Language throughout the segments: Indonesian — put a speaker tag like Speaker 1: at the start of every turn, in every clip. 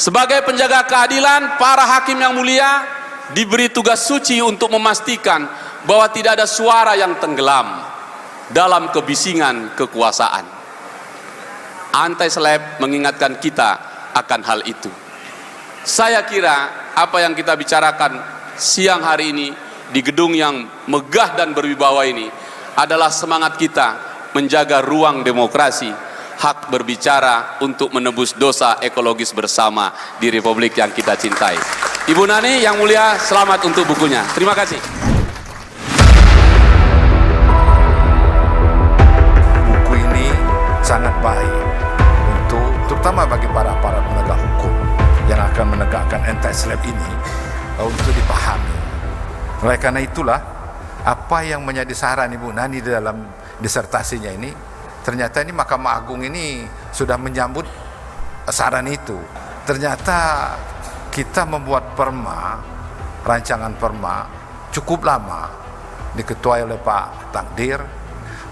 Speaker 1: Sebagai penjaga keadilan, para hakim yang mulia diberi tugas suci untuk memastikan bahwa tidak ada suara yang tenggelam dalam kebisingan kekuasaan. Anti-SLAPP mengingatkan kita akan hal itu. Saya kira apa yang kita bicarakan siang hari ini di gedung yang megah dan berwibawa ini adalah semangat kita menjaga ruang demokrasi, hak berbicara untuk menebus dosa ekologis bersama di Republik yang kita cintai. Ibu Nani yang mulia, selamat untuk bukunya. Terima kasih.
Speaker 2: Buku ini sangat baik untuk, terutama bagi para penegak hukum yang akan menegakkan anti-SLAPP ini untuk dipahami. Oleh karena itulah, apa yang menjadi saran Ibu Nani dalam disertasinya ini, ternyata ini Mahkamah Agung ini sudah menyambut saran itu. Ternyata kita membuat perma, rancangan perma cukup lama, diketuai oleh Pak Takdir.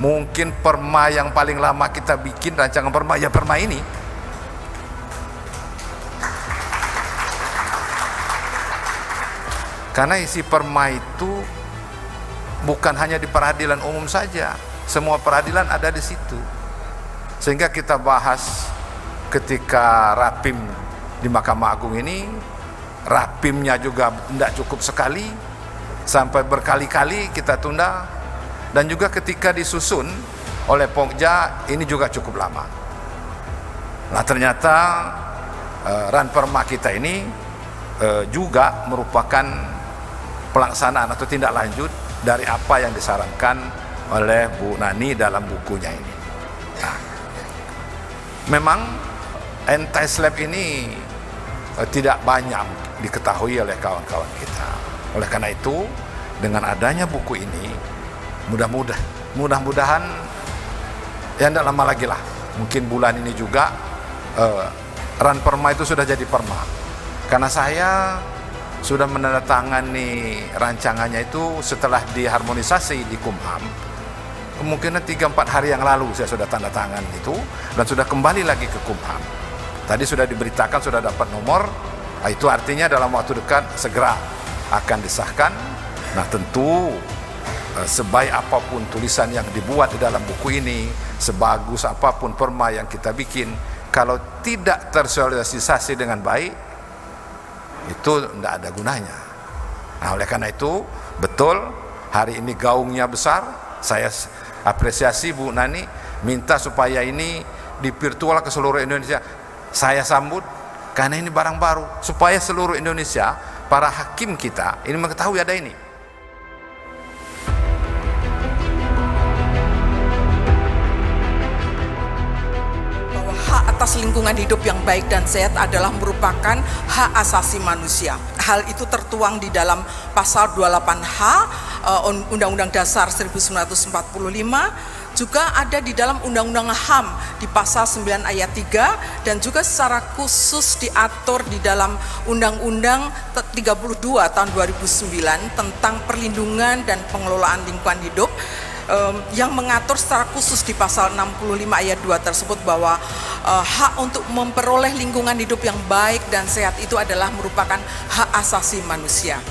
Speaker 2: Mungkin perma yang paling lama kita bikin rancangan perma, ya perma ini. Karena isi perma itu bukan hanya di peradilan umum saja, semua peradilan ada di situ. Sehingga kita bahas ketika rapim di Mahkamah Agung ini, rapimnya juga tidak cukup sekali, sampai berkali-kali kita tunda. Dan juga ketika disusun oleh Pokja, ini juga cukup lama. Nah ternyata ranperma kita ini juga merupakan pelaksanaan atau tindak lanjut dari apa yang disarankan oleh Bu Nani dalam bukunya ini. Nah, memang anti-SLAPP ini tidak banyak diketahui oleh kawan-kawan kita. Oleh karena itu, dengan adanya buku ini, mudah-mudahan ya tidak lama lagi lah, mungkin bulan ini juga ranperma itu sudah jadi perma. Karena saya sudah menandatangani rancangannya itu setelah diharmonisasi di Kumham. Kemungkinan 3-4 hari yang lalu saya sudah tanda tangan itu, dan sudah kembali lagi ke Kumham. Tadi sudah diberitakan sudah dapat nomor, itu artinya dalam waktu dekat segera akan disahkan. Nah tentu sebaik apapun tulisan yang dibuat di dalam buku ini, sebagus apapun perma yang kita bikin, kalau tidak tersosialisasi dengan baik, itu tidak ada gunanya. Nah oleh karena itu, betul hari ini gaungnya besar. Saya apresiasi Bu Nani minta supaya ini divirtual ke seluruh Indonesia. Saya sambut, karena ini barang baru, supaya seluruh Indonesia, para hakim kita ini mengetahui ada ini.
Speaker 3: Atas lingkungan hidup yang baik dan sehat adalah merupakan hak asasi manusia. Hal itu tertuang di dalam pasal 28H Undang-Undang Dasar 1945, juga ada di dalam Undang-Undang HAM di pasal 9 ayat 3, dan juga secara khusus diatur di dalam Undang-Undang 32 tahun 2009 tentang perlindungan dan pengelolaan lingkungan hidup, yang mengatur secara khusus di pasal 65 ayat 2 tersebut bahwa hak untuk memperoleh lingkungan hidup yang baik dan sehat itu adalah merupakan hak asasi manusia.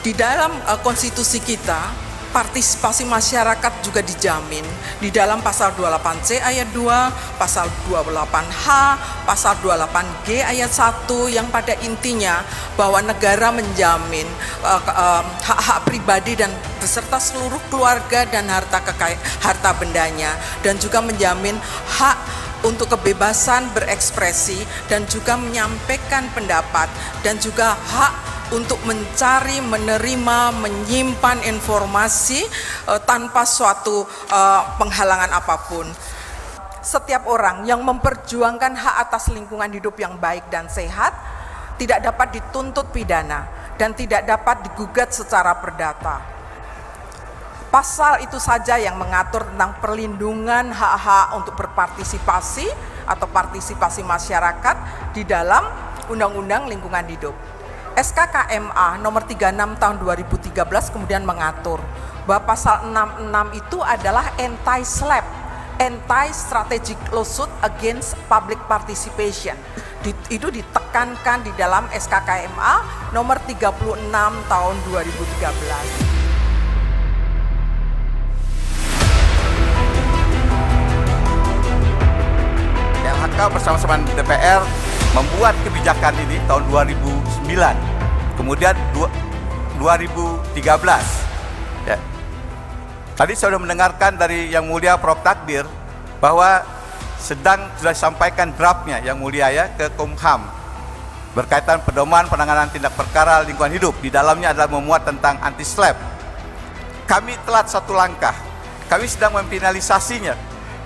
Speaker 3: Di dalam konstitusi kita, partisipasi masyarakat juga dijamin di dalam pasal 28C ayat 2, pasal 28H, pasal 28G ayat 1, yang pada intinya bahwa negara menjamin hak-hak pribadi dan beserta seluruh keluarga dan harta bendanya, dan juga menjamin hak untuk kebebasan berekspresi dan juga menyampaikan pendapat, dan juga hak untuk mencari, menerima, menyimpan informasi tanpa suatu penghalangan apapun. Setiap orang yang memperjuangkan hak atas lingkungan hidup yang baik dan sehat tidak dapat dituntut pidana dan tidak dapat digugat secara perdata. Pasal itu saja yang mengatur tentang perlindungan hak-hak untuk berpartisipasi atau partisipasi masyarakat di dalam Undang-Undang Lingkungan Hidup. SKKMA nomor 36 tahun 2013 kemudian mengatur bahwa pasal 66 itu adalah anti-SLAPP, anti-strategic lawsuit against public participation. Itu ditekankan di dalam SKKMA nomor 36 tahun 2013.
Speaker 4: LHK bersama-sama DPR membuat kebijakan ini tahun 2009, kemudian 2013. Ya. Tadi saya sudah mendengarkan dari Yang Mulia Prof. Takdir bahwa sudah disampaikan draftnya Yang Mulia ya ke Kumham berkaitan pedoman penanganan tindak perkara lingkungan hidup. Di dalamnya adalah memuat tentang anti-SLAPP. Kami telat satu langkah. Kami sedang memfinalisasinya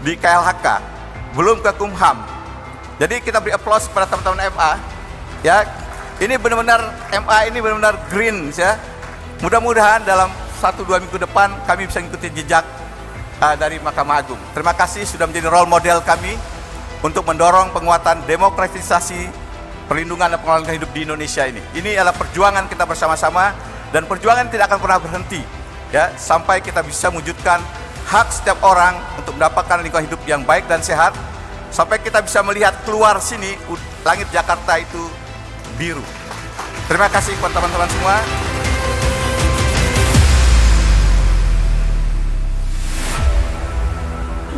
Speaker 4: di KLHK, belum ke Kumham. Jadi kita beri aplaus pada teman-teman MA. Ya, ini benar-benar MA ini benar-benar green ya. Mudah-mudahan dalam 1-2 minggu depan kami bisa mengikuti jejak dari Mahkamah Agung. Terima kasih sudah menjadi role model kami untuk mendorong penguatan demokratisasi perlindungan dan pengelolaan hidup di Indonesia ini. Ini adalah perjuangan kita bersama-sama dan perjuangan tidak akan pernah berhenti ya sampai kita bisa mewujudkan hak setiap orang untuk mendapatkan lingkungan hidup yang baik dan sehat, sampai kita bisa melihat keluar sini langit Jakarta itu biru. Terima kasih kepada teman-teman semua.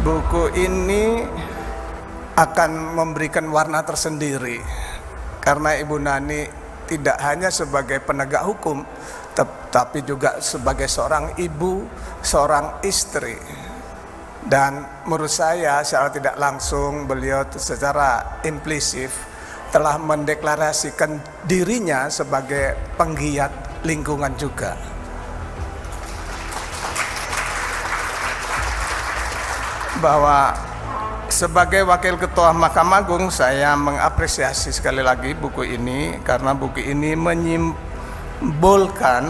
Speaker 5: Buku ini akan memberikan warna tersendiri karena Ibu Nani tidak hanya sebagai penegak hukum, tetapi juga sebagai seorang ibu, seorang istri. Dan menurut saya secara tidak langsung beliau secara implisif telah mendeklarasikan dirinya sebagai penggiat lingkungan juga. Bahwa sebagai Wakil Ketua Mahkamah Agung saya mengapresiasi sekali lagi buku ini karena buku ini menyimbolkan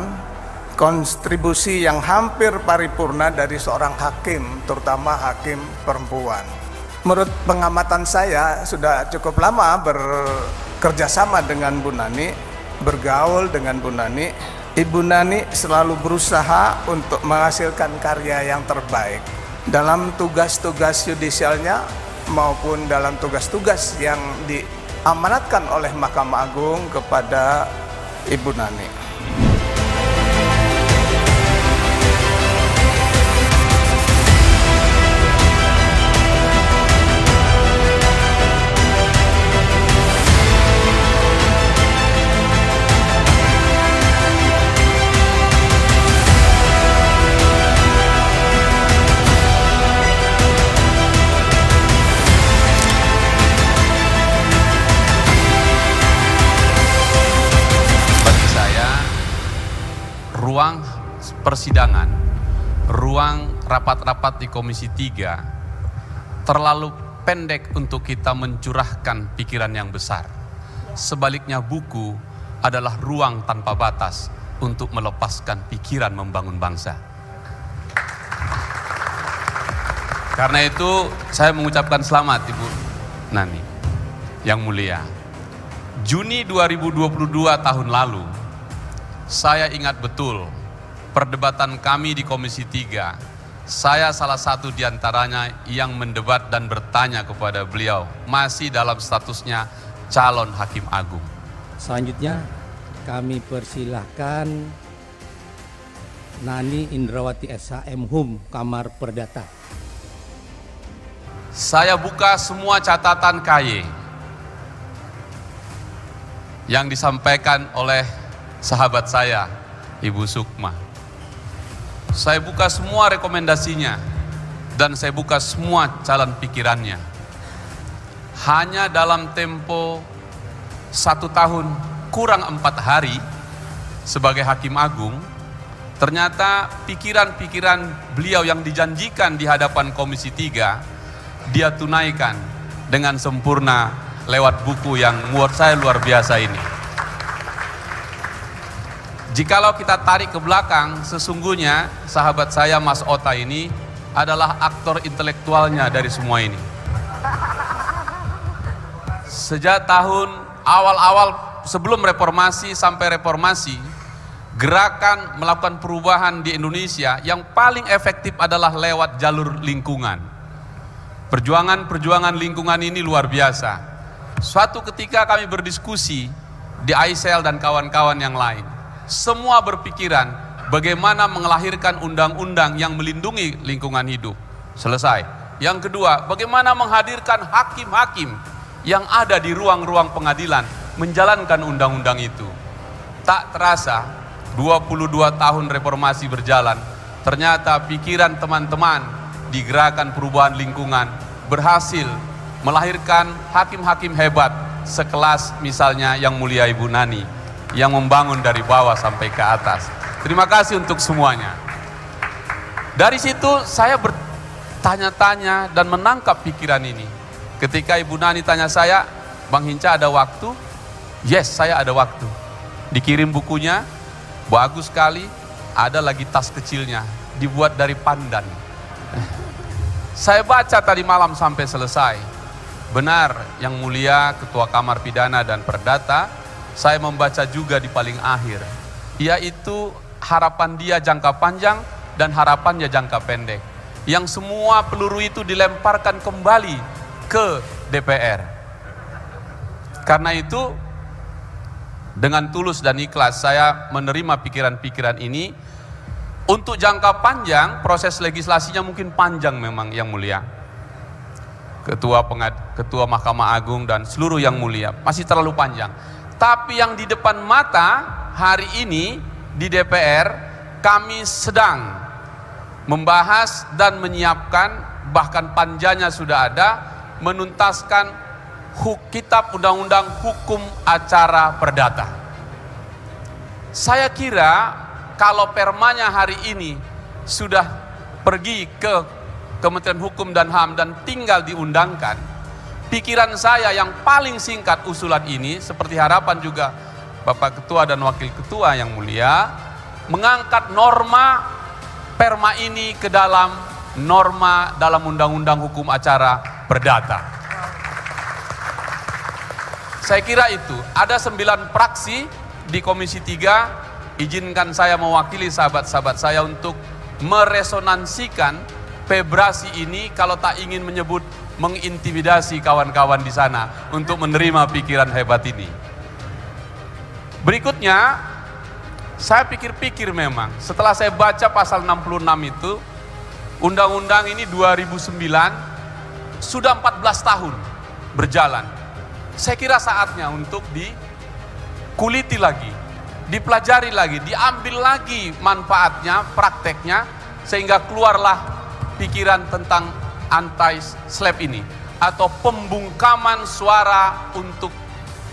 Speaker 5: kontribusi yang hampir paripurna dari seorang hakim, terutama hakim perempuan. Menurut pengamatan saya sudah cukup lama bekerja sama dengan Bu Nani, bergaul dengan Bu Nani. Ibu Nani selalu berusaha untuk menghasilkan karya yang terbaik dalam tugas-tugas yudisialnya maupun dalam tugas-tugas yang diamanatkan oleh Mahkamah Agung kepada Ibu Nani.
Speaker 1: Ruang persidangan, ruang rapat-rapat di Komisi 3 terlalu pendek untuk kita mencurahkan pikiran yang besar. Sebaliknya buku adalah ruang tanpa batas untuk melepaskan pikiran membangun bangsa. Karena itu saya mengucapkan selamat Ibu Nani yang mulia. Juni 2022 tahun lalu, saya ingat betul perdebatan kami di Komisi 3. Saya salah satu di antaranya yang mendebat dan bertanya kepada beliau, masih dalam statusnya calon Hakim Agung.
Speaker 6: Selanjutnya kami persilahkan Nani Indrawati SHM Hum, Kamar Perdata.
Speaker 1: Saya buka semua catatan KY yang disampaikan oleh sahabat saya, Ibu Sukma. Saya buka semua rekomendasinya dan saya buka semua jalan pikirannya. Hanya dalam tempo 1 tahun kurang 4 hari sebagai Hakim Agung, ternyata pikiran-pikiran beliau yang dijanjikan di hadapan Komisi 3 dia tunaikan dengan sempurna lewat buku yang menurut saya luar biasa ini. Jikalau kita tarik ke belakang, sesungguhnya sahabat saya Mas Ota ini adalah aktor intelektualnya dari semua ini. Sejak tahun awal-awal sebelum reformasi sampai reformasi, gerakan melakukan perubahan di Indonesia yang paling efektif adalah lewat jalur lingkungan. Perjuangan lingkungan ini luar biasa. Suatu ketika kami berdiskusi di ICL dan kawan-kawan yang lain, semua berpikiran bagaimana melahirkan undang-undang yang melindungi lingkungan hidup. Selesai. Yang kedua, bagaimana menghadirkan hakim-hakim yang ada di ruang-ruang pengadilan menjalankan undang-undang itu. Tak terasa 22 tahun reformasi berjalan, ternyata pikiran teman-teman di gerakan perubahan lingkungan berhasil melahirkan hakim-hakim hebat sekelas misalnya Yang Mulia Ibu Nani yang membangun dari bawah sampai ke atas. Terima kasih untuk semuanya. Dari situ saya bertanya-tanya dan menangkap pikiran ini. Ketika Ibu Nani tanya saya, Bang Hinca ada waktu? Yes, saya ada waktu. Dikirim bukunya, bagus sekali, ada lagi tas kecilnya, dibuat dari pandan. Saya baca tadi malam sampai selesai. Benar, Yang Mulia Ketua Kamar Pidana dan Perdata, saya membaca juga di paling akhir, yaitu harapan dia jangka panjang dan harapannya jangka pendek, yang semua peluru itu dilemparkan kembali ke DPR. Karena itu dengan tulus dan ikhlas saya menerima pikiran-pikiran ini. Untuk jangka panjang proses legislasinya mungkin panjang memang Yang Mulia Ketua Mahkamah Agung dan seluruh Yang Mulia, masih terlalu panjang. Tapi yang di depan mata hari ini di DPR, kami sedang membahas dan menyiapkan, bahkan panjanya sudah ada, menuntaskan Kitab Undang-Undang Hukum Acara Perdata. Saya kira kalau permanya hari ini sudah pergi ke Kementerian Hukum dan HAM dan tinggal diundangkan, pikiran saya yang paling singkat usulan ini, seperti harapan juga Bapak Ketua dan Wakil Ketua Yang Mulia, mengangkat norma perma ini ke dalam norma dalam Undang-Undang Hukum Acara Perdata. Saya kira itu, ada 9 praksi di Komisi 3, izinkan saya mewakili sahabat-sahabat saya untuk meresonansikan vibrasi ini, kalau tak ingin menyebut mengintimidasi kawan-kawan di sana untuk menerima pikiran hebat ini. Berikutnya, saya pikir-pikir memang, setelah saya baca pasal 66 itu, undang-undang ini 2009, sudah 14 tahun berjalan. Saya kira saatnya untuk dikuliti lagi, dipelajari lagi, diambil lagi manfaatnya, prakteknya, sehingga keluarlah pikiran tentang anti-SLAPP ini, atau pembungkaman suara untuk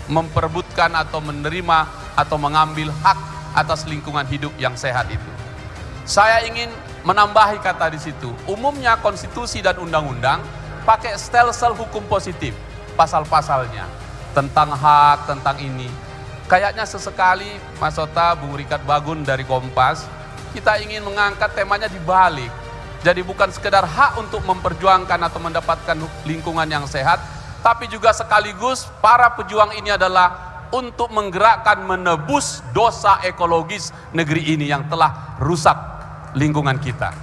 Speaker 1: memperebutkan atau menerima atau mengambil hak atas lingkungan hidup yang sehat itu. Saya ingin menambahi kata di situ, umumnya konstitusi dan undang-undang pakai stelsel hukum positif, pasal-pasalnya tentang hak, tentang ini. Kayaknya sesekali Mas Sota, Bung Rikat Bagun dari Kompas, kita ingin mengangkat temanya dibalik. Jadi bukan sekedar hak untuk memperjuangkan atau mendapatkan lingkungan yang sehat, tapi juga sekaligus para pejuang ini adalah untuk menggerakkan menebus dosa ekologis negeri ini yang telah rusak lingkungan kita.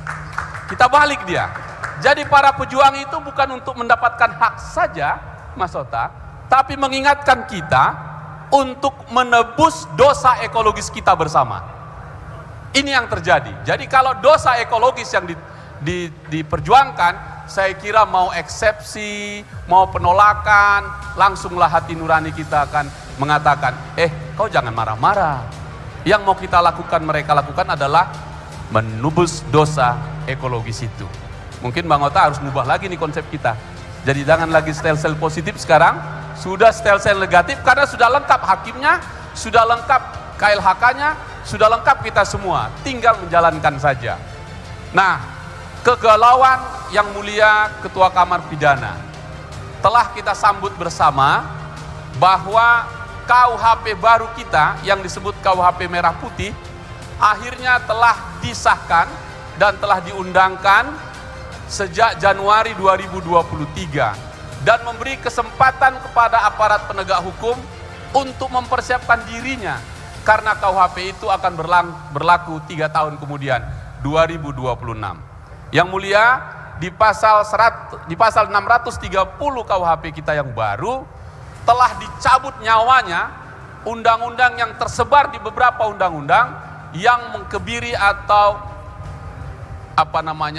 Speaker 1: Kita balik dia. Jadi para pejuang itu bukan untuk mendapatkan hak saja, Mas Sota, tapi mengingatkan kita untuk menebus dosa ekologis kita bersama. Ini yang terjadi. Jadi kalau dosa ekologis yang diperjuangkan, saya kira mau eksepsi, mau penolakan, langsunglah hati nurani kita akan mengatakan, kau jangan marah-marah. Yang mau kita lakukan, mereka lakukan adalah menebus dosa ekologis itu. Mungkin Bang Ota harus mengubah lagi nih konsep kita. Jadi jangan lagi stelsel positif sekarang, sudah stelsel negatif, karena sudah lengkap hakimnya, sudah lengkap KLHK-nya, sudah lengkap kita semua, tinggal menjalankan saja. Nah, kegalauan Yang Mulia Ketua Kamar Pidana telah kita sambut bersama, bahwa KUHP baru kita yang disebut KUHP Merah Putih akhirnya telah disahkan dan telah diundangkan sejak Januari 2023 dan memberi kesempatan kepada aparat penegak hukum untuk mempersiapkan dirinya, karena KUHP itu akan berlaku 3 tahun kemudian, 2026. Yang Mulia, di pasal 630 KUHP kita yang baru telah dicabut nyawanya undang-undang yang tersebar di beberapa undang-undang yang mengkebiri atau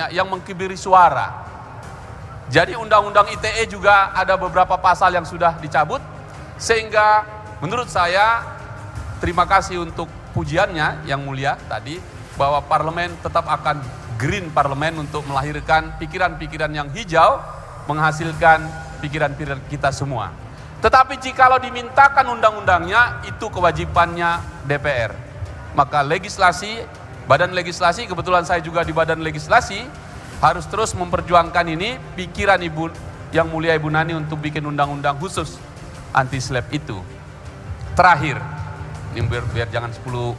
Speaker 1: yang mengkebiri suara. Jadi undang-undang ITE juga ada beberapa pasal yang sudah dicabut, sehingga menurut saya terima kasih untuk pujiannya yang mulia tadi, bahwa parlemen tetap akan green parlemen untuk melahirkan pikiran-pikiran yang hijau, menghasilkan pikiran-pikiran kita semua. Tetapi jikalau dimintakan undang-undangnya, itu kewajibannya DPR. Maka legislasi, badan legislasi, kebetulan saya juga di badan legislasi, harus terus memperjuangkan ini, pikiran Ibu yang mulia Ibu Nani untuk bikin undang-undang khusus anti-SLAPP itu. Terakhir, ini biar jangan 10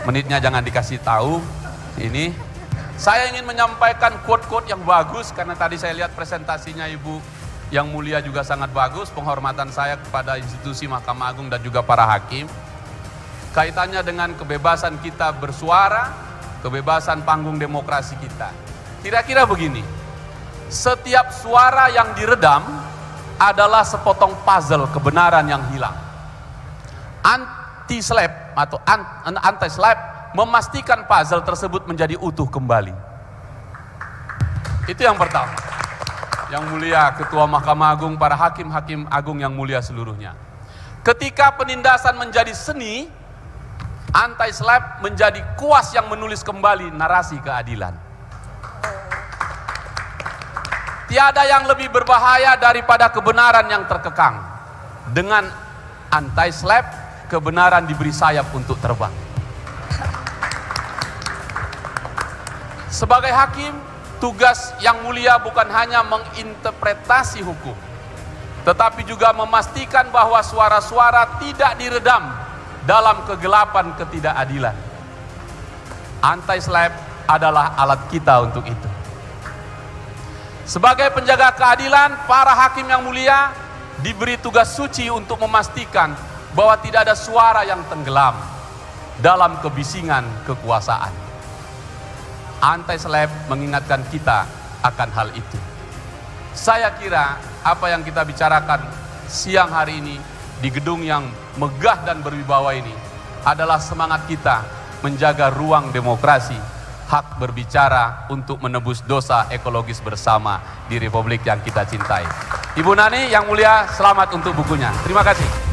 Speaker 1: menitnya jangan dikasih tahu ini. Saya ingin menyampaikan quote-quote yang bagus, karena tadi saya lihat presentasinya Ibu yang mulia juga sangat bagus, penghormatan saya kepada institusi Mahkamah Agung dan juga para hakim. Kaitannya dengan kebebasan kita bersuara, kebebasan panggung demokrasi kita. Kira-kira begini, setiap suara yang diredam adalah sepotong puzzle kebenaran yang hilang. Anti-SLAPP atau anti-SLAPP memastikan puzzle tersebut menjadi utuh kembali. Itu yang pertama. Yang mulia Ketua Mahkamah Agung, para hakim-hakim agung yang mulia seluruhnya. Ketika penindasan menjadi seni, anti-SLAPP menjadi kuas yang menulis kembali narasi keadilan. Tiada yang lebih berbahaya daripada kebenaran yang terkekang. Dengan anti-SLAPP, kebenaran diberi sayap untuk terbang. Sebagai hakim, tugas yang mulia bukan hanya menginterpretasi hukum, tetapi juga memastikan bahwa suara-suara tidak diredam dalam kegelapan ketidakadilan. Anti-SLAPP adalah alat kita untuk itu. Sebagai penjaga keadilan, para hakim yang mulia diberi tugas suci untuk memastikan bahwa tidak ada suara yang tenggelam dalam kebisingan kekuasaan. Anti-SLAPP mengingatkan kita akan hal itu. Saya kira apa yang kita bicarakan siang hari ini di gedung yang megah dan berwibawa ini adalah semangat kita menjaga ruang demokrasi, hak berbicara untuk menebus dosa ekologis bersama di Republik yang kita cintai. Ibu Nani yang mulia, selamat untuk bukunya. Terima kasih.